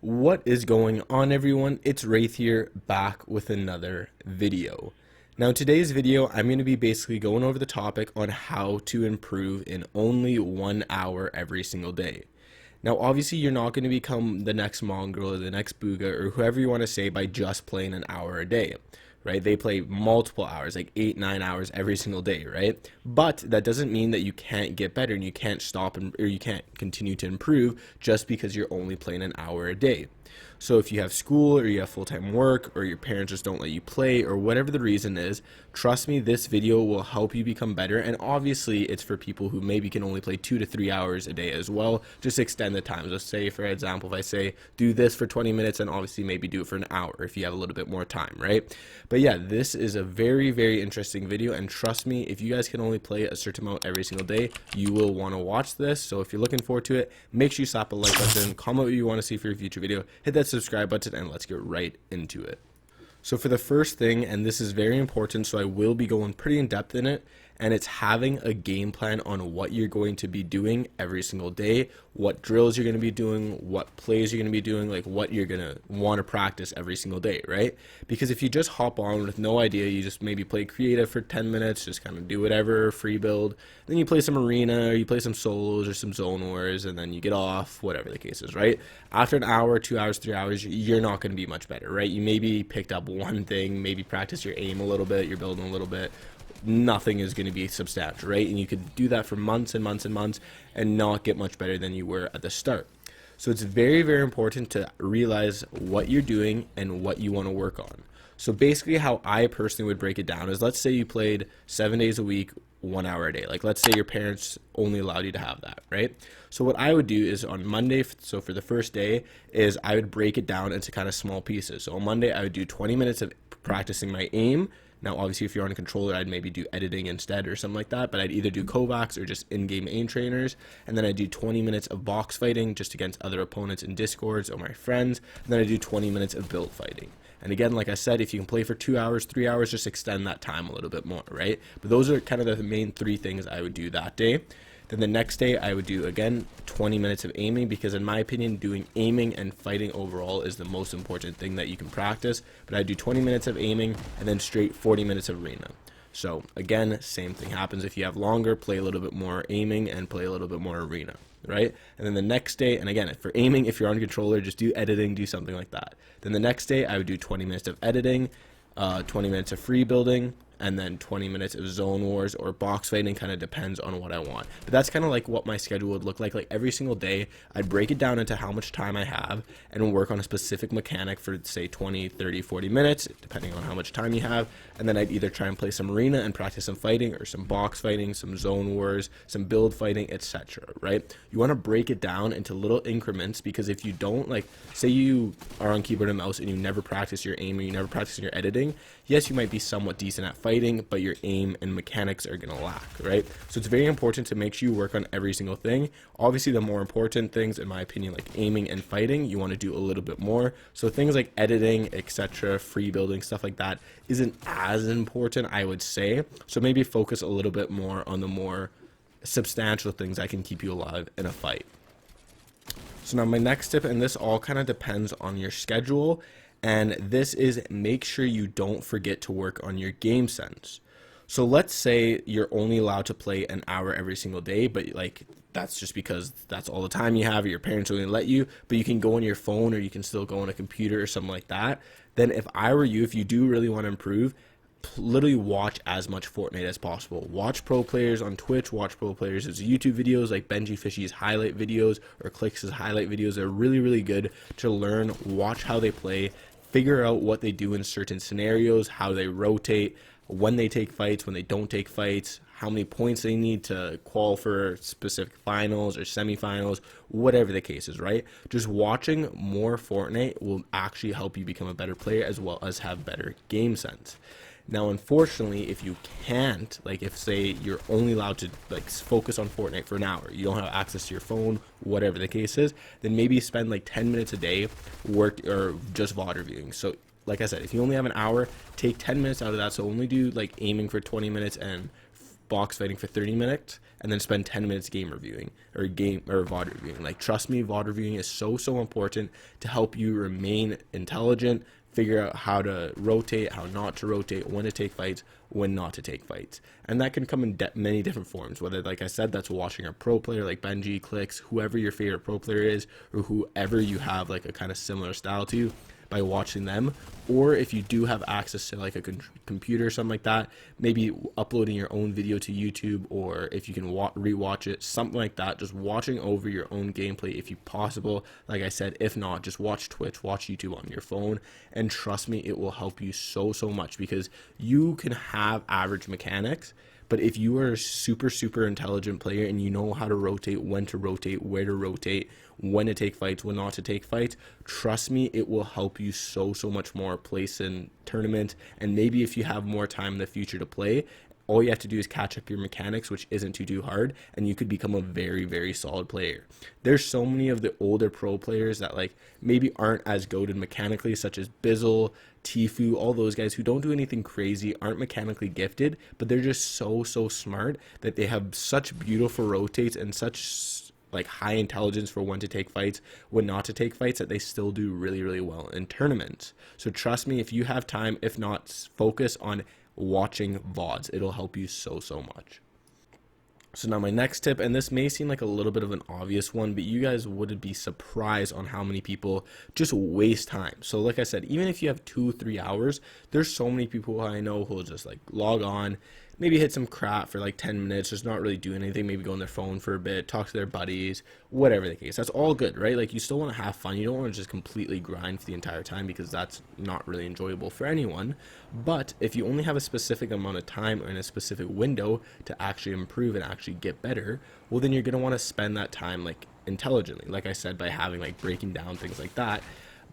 What is going on, everyone? It's Wraith here, back with another video. Now in today's video, I'm going to be basically going over the topic on how to improve in only 1 hour every single day. Now obviously you're not going to become the next Mongrel or the next Booga or whoever you want to say by just playing an hour a day. Right? They play multiple hours, like 8-9 hours every single day, right? But that doesn't mean that you can't get better and you can't stop or you can't continue to improve just because you're only playing an hour a day. So if you have school or you have full-time work or your parents just don't let you play or whatever the reason is, trust me, this video will help you become better. And obviously it's for people who maybe can only play 2 to 3 hours a day as well. Just extend the time. So say, for example, if I say do this for 20 minutes and obviously maybe do it for an hour if you have a little bit more time, right? But yeah, this is a very, very interesting video. And trust me, if you guys can only play a certain amount every single day, you will want to watch this. So if you're looking forward to it, make sure you slap a like button, comment what you want to see for your future video, hit that subscribe button, and let's get right into it. So for the first thing, and this is very important, so I will be going pretty in depth in it, and it's having a game plan on what you're going to be doing every single day, what drills you're going to be doing, what plays you're going to be doing, like what you're going to want to practice every single day, right? Because if you just hop on with no idea, you just maybe play creative for 10 minutes, just kind of do whatever, free build, then you play some arena, or you play some solos or some zone wars, and then you get off, whatever the case is, right? After an hour, 2 hours, 3 hours, you're not going to be much better, right? You maybe picked up one thing, maybe practice your aim a little bit, you're building a little bit. Nothing is going to be substantial, right? And you could do that for months and months and months and not get much better than you were at the start. So it's very, very important to realize what you're doing and what you want to work on. So basically how I personally would break it down is, let's say you played 7 days a week, 1 hour a day. Like let's say your parents only allowed you to have that, right? So what I would do is on Monday, so for the first day, is I would break it down into kind of small pieces. So on Monday, I would do 20 minutes of practicing my aim. Now, obviously, if you're on a controller, I'd maybe do editing instead or something like that, but I'd either do Kovacs or just in-game aim trainers, and then I do 20 minutes of box fighting just against other opponents in Discords or my friends, and then I do 20 minutes of build fighting. And again, like I said, if you can play for 2 hours, 3 hours, just extend that time a little bit more, right? But those are kind of the main 3 things I would do that day. Then the next day I would do, again, 20 minutes of aiming, because in my opinion, doing aiming and fighting overall is the most important thing that you can practice. But I do 20 minutes of aiming and then straight 40 minutes of arena. So again, same thing happens. If you have longer, play a little bit more aiming and play a little bit more arena, right? And then the next day, and again, for aiming, if you're on controller, just do editing, do something like that. Then the next day I would do 20 minutes of editing, 20 minutes of free building, and then 20 minutes of zone wars or box fighting. Kind of depends on what I want, but that's kind of like what my schedule would look like every single day. I'd break it down into how much time I have and work on a specific mechanic for, say, 20, 30, 40 minutes, depending on how much time you have. And then I'd either try and play some arena and practice some fighting, or some box fighting, some zone wars, some build fighting, etc. Right? You want to break it down into little increments, because if you don't, like, say you are on keyboard and mouse and you never practice your aim or you never practice your editing, yes, you might be somewhat decent at fighting, but your aim and mechanics are going to lack, right? So it's very important to make sure you work on every single thing. Obviously, the more important things, in my opinion, like aiming and fighting, you want to do a little bit more. So things like editing, etc., free building, stuff like that isn't as important, I would say. So maybe focus a little bit more on the more substantial things that can keep you alive in a fight. So now my next tip, and this all kind of depends on your schedule, and this is, make sure you don't forget to work on your game sense. So let's say you're only allowed to play an hour every single day, but like that's just because that's all the time you have, or your parents only let you, but you can go on your phone or you can still go on a computer or something like that. Then if I were you, if you do really want to improve, literally watch as much Fortnite as possible. Watch pro players on Twitch, watch pro players' YouTube videos like Benji Fishy's highlight videos or Click's highlight videos. They're really, really good to learn. Watch how they play, figure out what they do in certain scenarios, how they rotate, when they take fights, when they don't take fights, how many points they need to qual for specific finals or semifinals, whatever the case is, right? Just watching more Fortnite will actually help you become a better player as well as have better game sense. Now, unfortunately, if you can't, like if say you're only allowed to like focus on Fortnite for an hour, you don't have access to your phone, whatever the case is, then maybe spend like 10 minutes a day work or just VOD reviewing. So like I said, if you only have an hour, take 10 minutes out of that. So only do like aiming for 20 minutes and box fighting for 30 minutes and then spend 10 minutes game reviewing or VOD reviewing. Like, trust me, VOD reviewing is so important to help you remain intelligent, figure out how to rotate, how not to rotate, when to take fights, when not to take fights. And that can come in many different forms, whether, like I said, that's watching a pro player like Benji, Clicks, whoever your favorite pro player is, or whoever you have like a kind of similar style to, by watching them. Or if you do have access to like a computer or something like that, maybe uploading your own video to YouTube, or if you can rewatch it, something like that, just watching over your own gameplay if you possible. Like I said, if not, just watch Twitch, watch YouTube on your phone, and trust me, it will help you so much, because you can have average mechanics, but if you are a super intelligent player and you know how to rotate, when to rotate, where to rotate, when to take fights, when not to take fights, trust me, it will help you so much more place in tournament. And maybe if you have more time in the future to play, all you have to do is catch up your mechanics, which isn't too hard, and you could become a very solid player. There's so many of the older pro players that like maybe aren't as goated mechanically, such as Bizzle, Tfue, all those guys who don't do anything crazy, aren't mechanically gifted, but they're just so smart that they have such beautiful rotates and such like high intelligence for when to take fights, when not to take fights, that they still do really well in tournaments. So trust me, if you have time, if not, focus on watching VODs. It'll help you so much. So now my next tip, and this may seem like a little bit of an obvious one, but you guys would be surprised on how many people just waste time. So like I said, even if you have 2-3 hours, there's so many people I know who will just like log on, maybe hit some crap for like 10 minutes, just not really do anything, maybe go on their phone for a bit, talk to their buddies, whatever the case. That's all good, right? Like, you still want to have fun. You don't want to just completely grind for the entire time, because that's not really enjoyable for anyone. But if you only have a specific amount of time or in a specific window to actually improve and actually get better, well, then you're going to want to spend that time like intelligently, like I said, by having like breaking down things like that.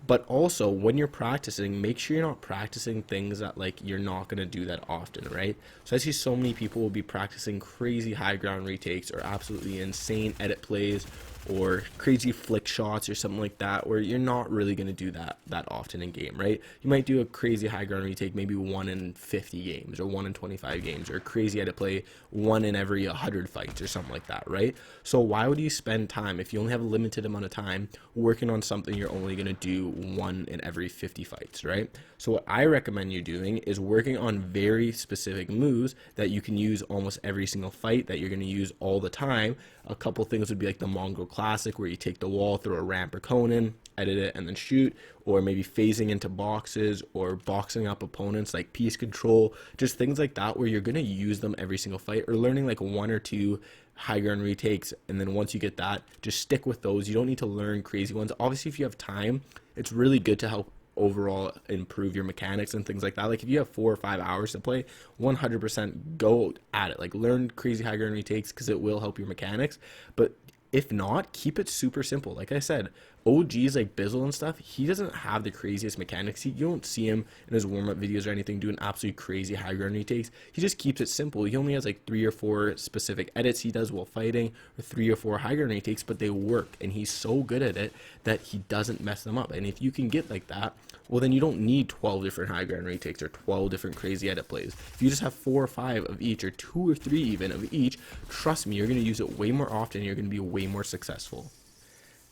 But also, when you're practicing, make sure you're not practicing things that like you're not going to do that often, right? So I see so many people will be practicing crazy high ground retakes or absolutely insane edit plays or crazy flick shots or something like that, where you're not really going to do that often in game, right? You might do a crazy high ground retake maybe 1 in 50 games or 1 in 25 games, or a crazy edit play 1 in every 100 fights or something like that, right? So why would you spend time, if you only have a limited amount of time, working on something you're only going to do 1 in every 50 fights, right? So what I recommend you doing is working on very specific moves that you can use almost every single fight, that you're going to use all the time. A couple things would be like the Mongol Classic, where you take the wall, throw a ramp or cone in, edit it, and then shoot, or maybe phasing into boxes or boxing up opponents, like piece control, just things like that where you're going to use them every single fight, or learning like 1 or 2 high ground retakes, and then once you get that, just stick with those. You don't need to learn crazy ones. Obviously, if you have time, it's really good to help overall improve your mechanics and things like that. Like, if you have 4 or 5 hours to play, 100% go at it. Like, learn crazy high ground retakes, because it will help your mechanics. But if not, keep it super simple. Like I said, OGs like Bizzle and stuff, he doesn't have the craziest mechanics. You don't see him in his warm-up videos or anything doing absolutely crazy high ground retakes. He just keeps it simple. He only has like 3 or 4 specific edits he does while fighting, or 3 or 4 high ground retakes, but they work, and he's so good at it that he doesn't mess them up. And if you can get like that, well, then you don't need 12 different high ground retakes or 12 different crazy edit plays. If you just have 4 or 5 of each, or 2 or 3 even of each, trust me, you're going to use it way more often. You're going to be way more successful.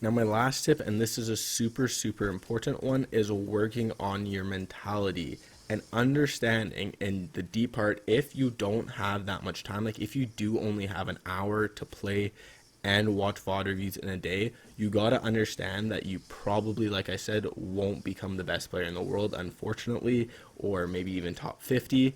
Now, my last tip, and this is a super important one, is working on your mentality and understanding. And the deep part, if you don't have that much time, like if you do only have an hour to play and watch VOD reviews in a day, you gotta understand that you probably, like I said, won't become the best player in the world, unfortunately, or maybe even top 50,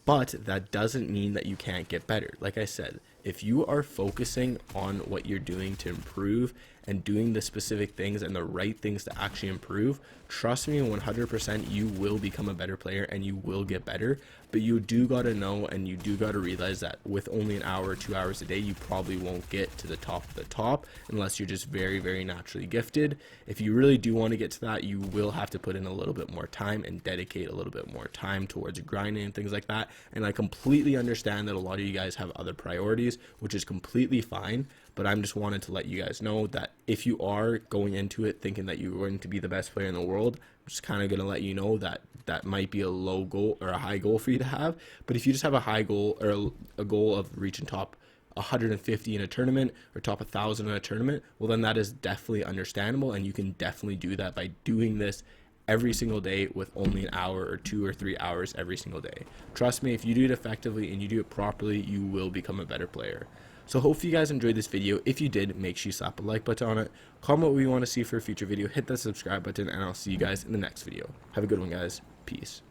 but that doesn't mean that you can't get better. Like I said, if you are focusing on what you're doing to improve and doing the specific things and the right things to actually improve, trust me, 100% you will become a better player and you will get better. But you do gotta know, and you do gotta realize that with only an hour or 2 hours a day, you probably won't get to the top of the top unless you're just very naturally gifted. If you really do want to get to that, you will have to put in a little bit more time and dedicate a little bit more time towards grinding and things like that. And I completely understand that a lot of you guys have other priorities, days, which is completely fine. But I'm just wanted to let you guys know that if you are going into it thinking that you're going to be the best player in the world, I'm just kind of going to let you know that that might be a low goal or a high goal for you to have. But if you just have a high goal or a goal of reaching top 150 in a tournament or top 1,000 in a tournament, well, then that is definitely understandable, and you can definitely do that by doing this every single day with only an hour or 2 or 3 hours every single day. Trust me, if you do it effectively and you do it properly, you will become a better player. So hopefully you guys enjoyed this video. If you did, make sure you slap a like button on it, comment what you want to see for a future video, hit that subscribe button, and I'll see you guys in the next video. Have a good one, guys. Peace.